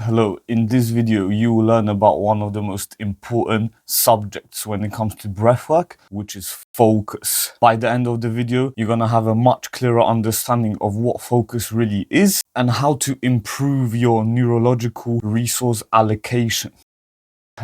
Hello, in this video you will learn about one of the most important subjects when it comes to breathwork, which is focus. By the end of the video, you're going to have a much clearer understanding of what focus really is and how to improve your neurological resource allocation.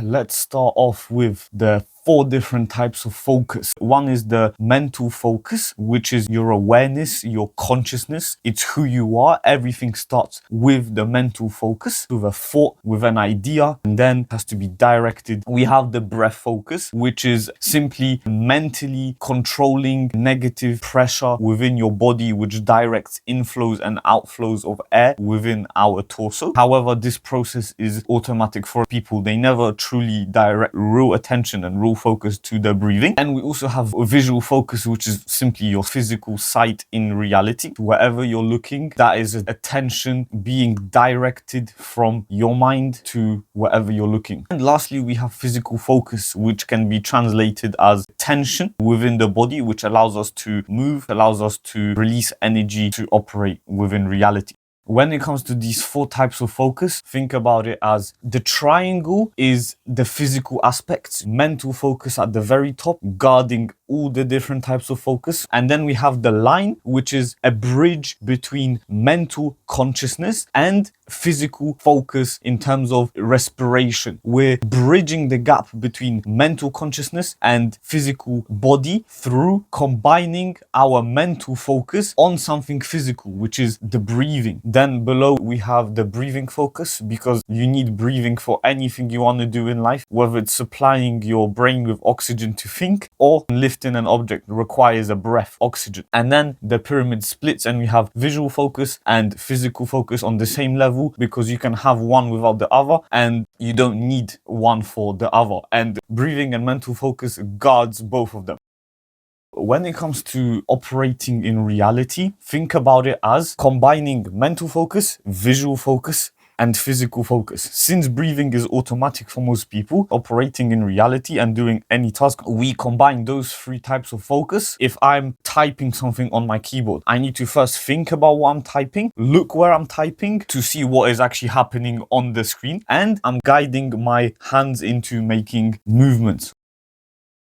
Let's start off with the 4 different types of focus. One is the mental focus, which is your awareness, your consciousness. It's who you are. Everything starts with the mental focus, with a thought, with an idea, and then has to be directed. We have the breath focus, which is simply mentally controlling negative pressure within your body, which directs inflows and outflows of air within our torso. However, this process is automatic for people. They never truly direct real attention and real focus to the breathing. And we also have a visual focus, which is simply your physical sight in reality. Wherever you're looking, that is attention being directed from your mind to wherever you're looking. And lastly, we have physical focus, which can be translated as tension within the body, which allows us to move, allows us to release energy to operate within reality. When it comes to these 4 types of focus, think about it as the triangle is the physical aspects, mental focus at the very top, guarding all the different types of focus. And then we have the line, which is a bridge between mental consciousness and physical focus in terms of respiration. We're bridging the gap between mental consciousness and physical body through combining our mental focus on something physical, which is the breathing. Then below we have the breathing focus, because you need breathing for anything you want to do in life, whether it's supplying your brain with oxygen to think or lifting an object requires a breath, oxygen. And then the pyramid splits and we have visual focus and physical focus on the same level, because you can have one without the other and you don't need one for the other. And breathing and mental focus guards both of them. When it comes to operating in reality, think about it as combining mental focus, visual focus, and physical focus. Since breathing is automatic for most people, operating in reality and doing any task, we combine those 3 types of focus. If I'm typing something on my keyboard, I need to first think about what I'm typing, look where I'm typing to see what is actually happening on the screen, and I'm guiding my hands into making movements.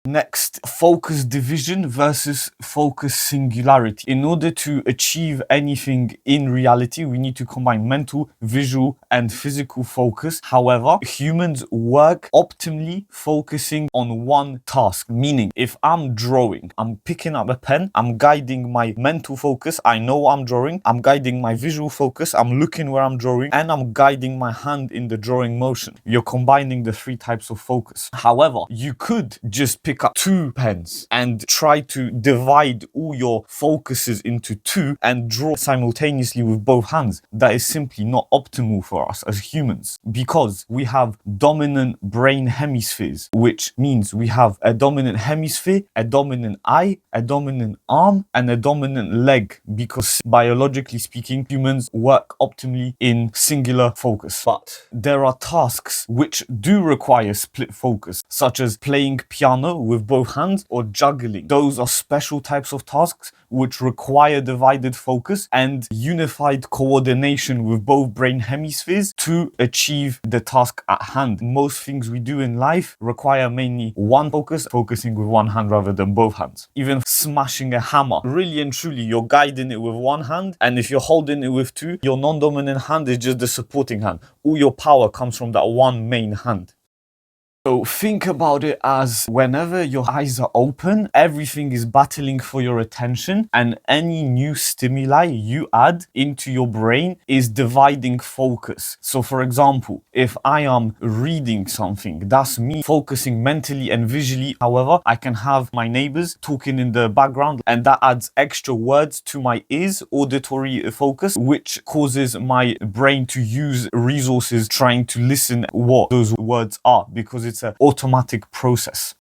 Next, focus division versus focus singularity. In order to achieve anything in reality, we need to combine mental, visual, and physical focus. However, humans work optimally focusing on one task. Meaning, if I'm drawing, I'm picking up a pen, I'm guiding my mental focus, I know what I'm drawing, I'm guiding my visual focus, I'm looking where I'm drawing, and I'm guiding my hand in the drawing motion. You're combining the 3 types of focus. However, you could just pick up 2 pens and try to divide all your focuses into 2 and draw simultaneously with both hands. That is simply not optimal for us as humans, because we have dominant brain hemispheres, which means we have a dominant hemisphere, a dominant eye, a dominant arm, and a dominant leg, because biologically speaking, humans work optimally in singular focus. But there are tasks which do require split focus, such as playing piano with both hands or juggling. Those are special types of tasks which require divided focus and unified coordination with both brain hemispheres to achieve the task at hand. Most things we do in life require mainly one focus, focusing with one hand rather than both hands. Even smashing a hammer, really and truly, you're guiding it with one hand, and if you're holding it with 2, your non-dominant hand is just the supporting hand. All your power comes from that one main hand. So think about it as whenever your eyes are open, everything is battling for your attention, and any new stimuli you add into your brain is dividing focus. So for example, if I am reading something, that's me focusing mentally and visually. However, I can have my neighbors talking in the background, and that adds extra words to my ears, auditory focus, which causes my brain to use resources trying to listen what those words are, because it's an automatic process.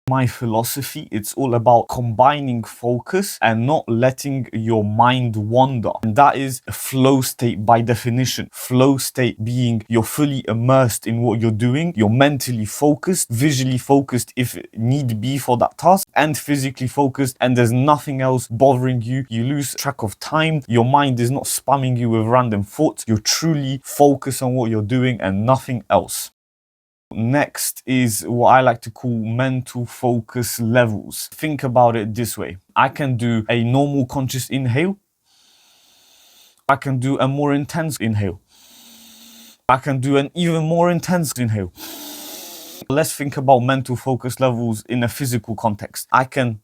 My philosophy, it's all about combining focus and not letting your mind wander. And that is a flow state by definition. Flow state being you're fully immersed in what you're doing, you're mentally focused, visually focused if need be for that task, and physically focused, and there's nothing else bothering you. You lose track of time, your mind is not spamming you with random thoughts, you're truly focused on what you're doing and nothing else. Next is what I like to call mental focus levels. Think about it this way. I can do a normal conscious inhale. I can do a more intense inhale. I can do an even more intense inhale. Let's think about mental focus levels in a physical context. I can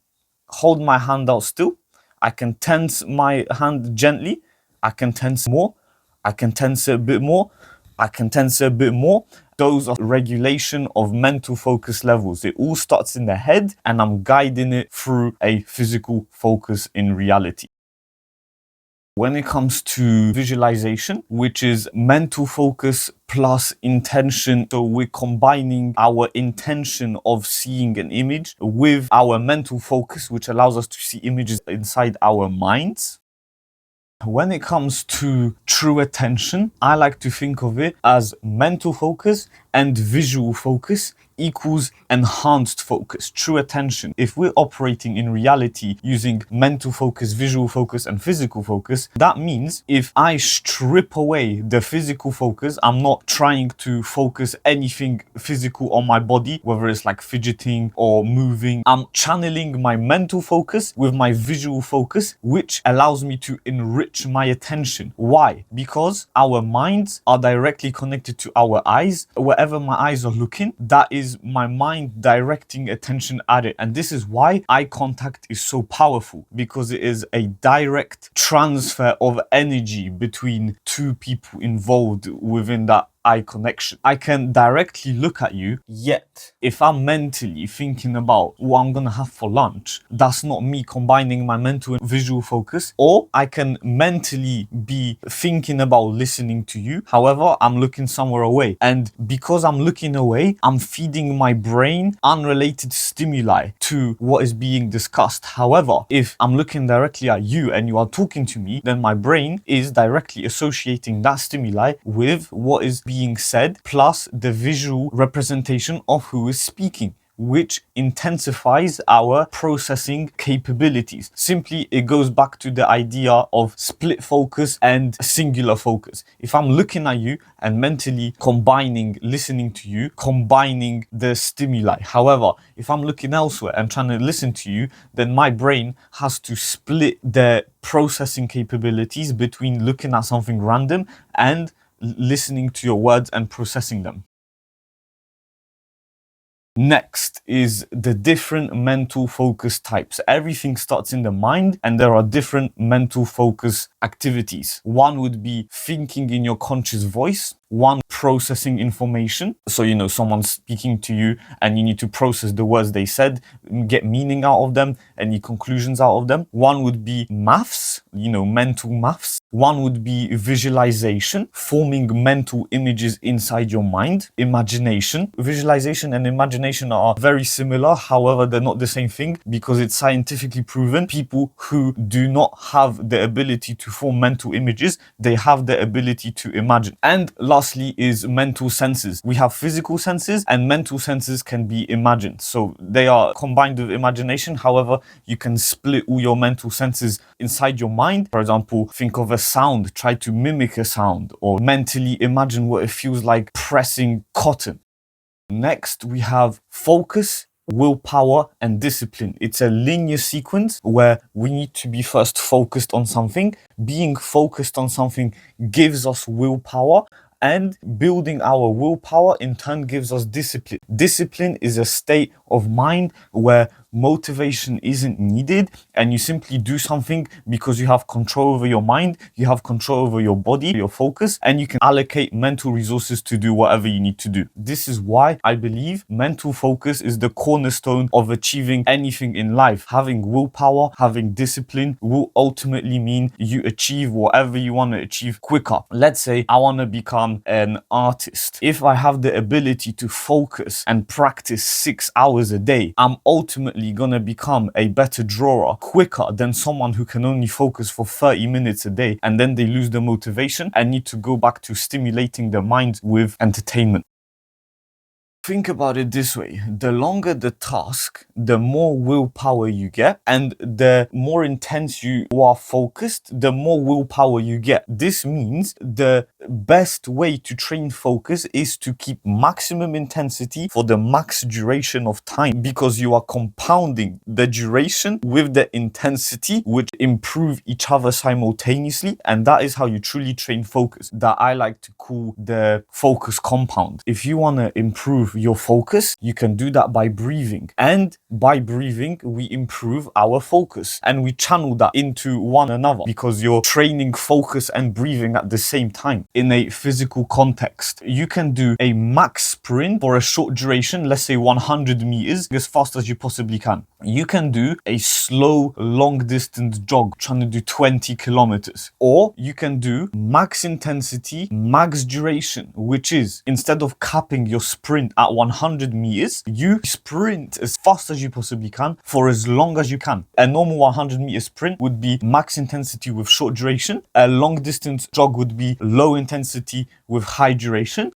hold my hand out still. I can tense my hand gently. I can tense more. I can tense it a bit more. I can tense it a bit more. Those are regulation of mental focus levels. It all starts in the head and I'm guiding it through a physical focus in reality. When it comes to visualization, which is mental focus plus intention, so we're combining our intention of seeing an image with our mental focus, which allows us to see images inside our minds. When it comes to true attention, I like to think of it as mental focus and visual focus equals enhanced focus, true attention. If we're operating in reality using mental focus, visual focus, and physical focus, that means if I strip away the physical focus, I'm not trying to focus anything physical on my body, whether it's like fidgeting or moving. I'm channeling my mental focus with my visual focus, which allows me to enrich my attention. Why? Because our minds are directly connected to our eyes. Wherever my eyes are looking, that is my mind directing attention at it. And this is why eye contact is so powerful, because it is a direct transfer of energy between two people involved within that eye connection. I can directly look at you, yet if I'm mentally thinking about what I'm gonna have for lunch, that's not me combining my mental and visual focus. Or I can mentally be thinking about listening to you, however I'm looking somewhere away, and because I'm looking away, I'm feeding my brain unrelated stimuli to what is being discussed. However, if I'm looking directly at you and you are talking to me, then my brain is directly associating that stimuli with what is being said, plus the visual representation of who is speaking, which intensifies our processing capabilities. Simply, it goes back to the idea of split focus and singular focus. If I'm looking at you and mentally combining listening to you, combining the stimuli. However, if I'm looking elsewhere and trying to listen to you, then my brain has to split the processing capabilities between looking at something random and listening to your words and processing them. Next is the different mental focus types. Everything starts in the mind and there are different mental focus activities. One would be thinking in your conscious voice. One, processing information. So, someone's speaking to you and you need to process the words they said, get meaning out of them, any conclusions out of them. One would be maths, mental maths. One would be visualization, forming mental images inside your mind. Imagination. Visualization and imagination are very similar. However, they're not the same thing because it's scientifically proven. People who do not have the ability to form mental images, they have the ability to imagine. And lastly is mental senses. We have physical senses and mental senses can be imagined. So they are combined with imagination. However, you can split all your mental senses inside your mind. For example, think of a sound, try to mimic a sound, or mentally imagine what it feels like pressing cotton. Next, we have focus, willpower, and discipline. It's a linear sequence where we need to be first focused on something. Being focused on something gives us willpower, and building our willpower in turn gives us discipline. Discipline is a state of mind where motivation isn't needed, and you simply do something because you have control over your mind, you have control over your body, your focus, and you can allocate mental resources to do whatever you need to do. This is why I believe mental focus is the cornerstone of achieving anything in life. Having willpower, having discipline will ultimately mean you achieve whatever you want to achieve quicker. Let's say I want to become an artist. If I have the ability to focus and practice 6 hours a day, I'm ultimately going to become a better drawer quicker than someone who can only focus for 30 minutes a day, and then they lose the motivation and need to go back to stimulating their mind with entertainment. Think about it this way: the longer the task, the more willpower you get, and the more intense you are focused, the more willpower you get. This means the best way to train focus is to keep maximum intensity for the max duration of time, because you are compounding the duration with the intensity, which improve each other simultaneously, and that is how you truly train focus, that I like to call the focus compound. If you want to improve your focus, you can do that by breathing, and by breathing we improve our focus and we channel that into one another, because you're training focus and breathing at the same time. In a physical context, you can do a max sprint for a short duration, let's say 100 meters, as fast as you possibly can. You can do a slow long distance jog trying to do 20 kilometers, or you can do max intensity, max duration, which is, instead of capping your sprint at 100 meters, you sprint as fast as you possibly can for as long as you can. A normal 100-meter sprint would be max intensity with short duration. A long distance jog would be low intensity with high duration.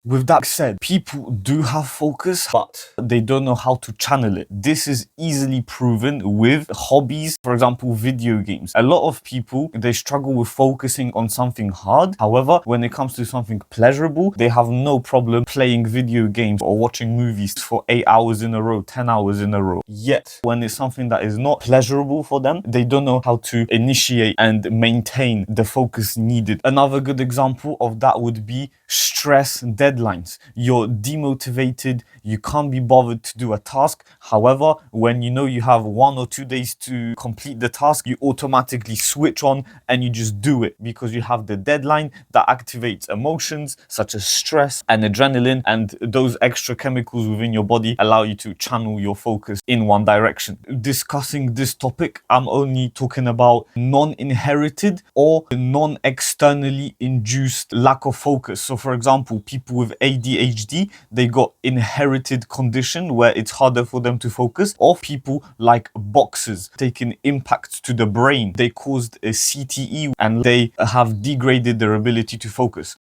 With that said, people do have focus, but they don't know how to channel it. This is easily proven with hobbies, for example, video games. A lot of people, they struggle with focusing on something hard. However, when it comes to something pleasurable, they have no problem playing video games or watching movies for 8 hours in a row, 10 hours in a row. Yet, when it's something that is not pleasurable for them, they don't know how to initiate and maintain the focus needed. Another good example of that would be stress deadlines. You're demotivated, you can't be bothered to do a task. However, when you know you have 1 or 2 days to complete the task, you automatically switch on and you just do it, because you have the deadline that activates emotions such as stress and adrenaline, and those extra chemicals within your body allow you to channel your focus in one direction. Discussing this topic, I'm only talking about non-inherited or non-externally induced lack of focus. So for example, people with ADHD, they got inherited condition where it's harder for them to focus, or people like boxers taking impacts to the brain, they caused a CTE and they have degraded their ability to focus.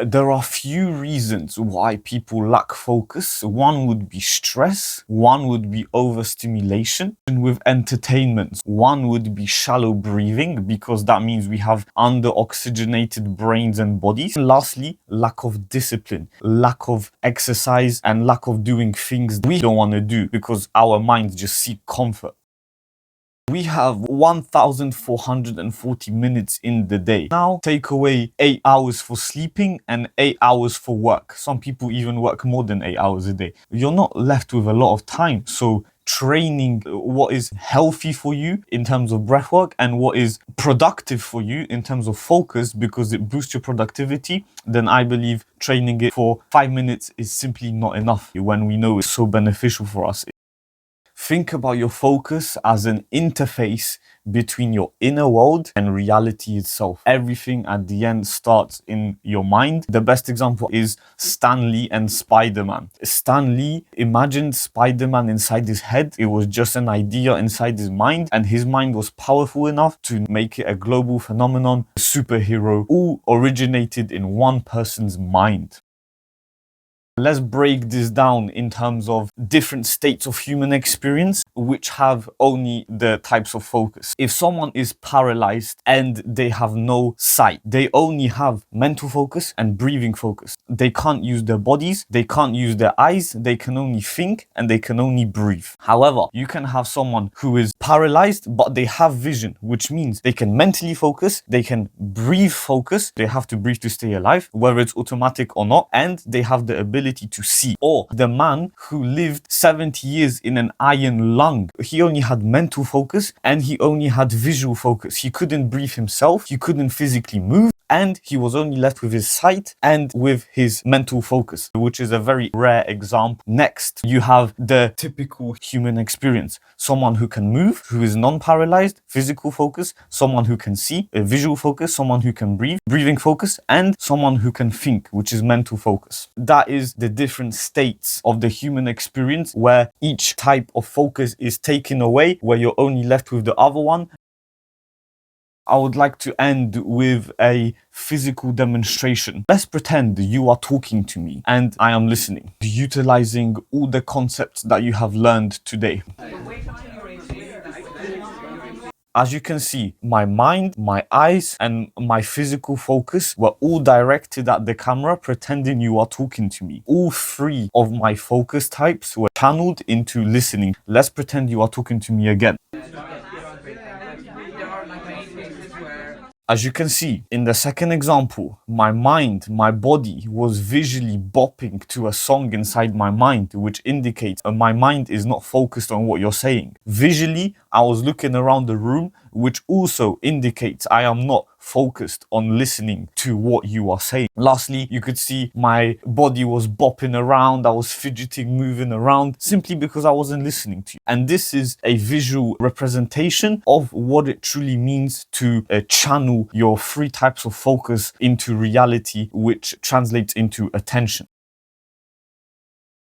There are few reasons why people lack focus. One would be stress, one would be overstimulation. And with entertainment, one would be shallow breathing, because that means we have under-oxygenated brains and bodies. And lastly, lack of discipline, lack of exercise, and lack of doing things we don't want to do because our minds just seek comfort. We have 1,440 minutes in the day. Now take away 8 hours for sleeping and 8 hours for work. Some people even work more than 8 hours a day. You're not left with a lot of time. So training what is healthy for you in terms of breathwork and what is productive for you in terms of focus, because it boosts your productivity, then I believe training it for 5 minutes is simply not enough when we know it's so beneficial for us. Think about your focus as an interface between your inner world and reality itself. Everything at the end starts in your mind. The best example is Stan Lee and Spider-Man. Stan Lee imagined Spider-Man inside his head. It was just an idea inside his mind, and his mind was powerful enough to make it a global phenomenon. A superhero all originated in one person's mind. Let's break this down in terms of different states of human experience which have only the types of focus. If someone is paralyzed and they have no sight, they only have mental focus and breathing focus. They can't use their bodies, they can't use their eyes, they can only think and they can only breathe. However, you can have someone who is paralyzed but they have vision, which means they can mentally focus, they can breathe focus, they have to breathe to stay alive, whether it's automatic or not, and they have the ability ability to see. Or the man who lived 70 years in an iron lung. He only had mental focus and he only had visual focus. He couldn't breathe himself, he couldn't physically move, and he was only left with his sight and with his mental focus, which is a very rare example. Next, you have the typical human experience. Someone who can move, who is non-paralyzed, physical focus, someone who can see, a visual focus, someone who can breathe, breathing focus, and someone who can think, which is mental focus. That is the different states of the human experience where each type of focus is taken away, where you're only left with the other one. I would like to end with a physical demonstration. Let's pretend you are talking to me and I am listening, utilizing all the concepts that you have learned today. As you can see, my mind, my eyes, and my physical focus were all directed at the camera, pretending you are talking to me. All three of my focus types were channeled into listening. Let's pretend you are talking to me again. As you can see, in the second example, my mind, my body was visually bopping to a song inside my mind, which indicates my mind is not focused on what you're saying. Visually, I was looking around the room, which also indicates I am not focused on listening to what you are saying. Lastly, you could see my body was bopping around, I was fidgeting, moving around, simply because I wasn't listening to you. And this is a visual representation of what it truly means to channel your three types of focus into reality, which translates into attention.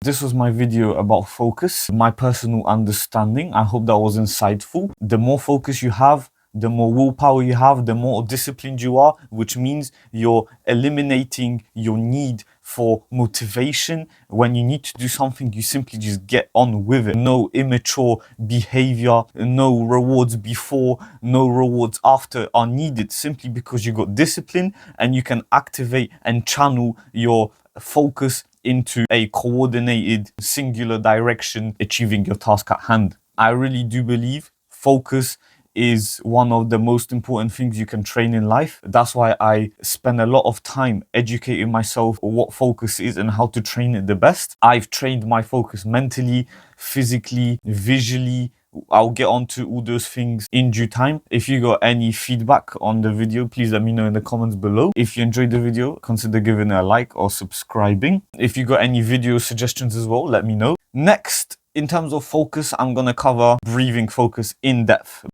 This was my video about focus, my personal understanding. I hope that was insightful. The more focus you have, the more willpower you have, the more disciplined you are, which means you're eliminating your need for motivation. When you need to do something, you simply just get on with it. No immature behavior, no rewards before, no rewards after are needed, simply because you got discipline and you can activate and channel your focus into a coordinated, singular direction, achieving your task at hand. I really do believe focus is one of the most important things you can train in life. That's why I spend a lot of time educating myself on what focus is and how to train it the best. I've trained my focus mentally, physically, visually. I'll get onto all those things in due time. If you got any feedback on the video, please let me know in the comments below. If you enjoyed the video, consider giving it a like or subscribing. If you got any video suggestions as well, let me know. Next, in terms of focus, I'm gonna cover breathing focus in depth.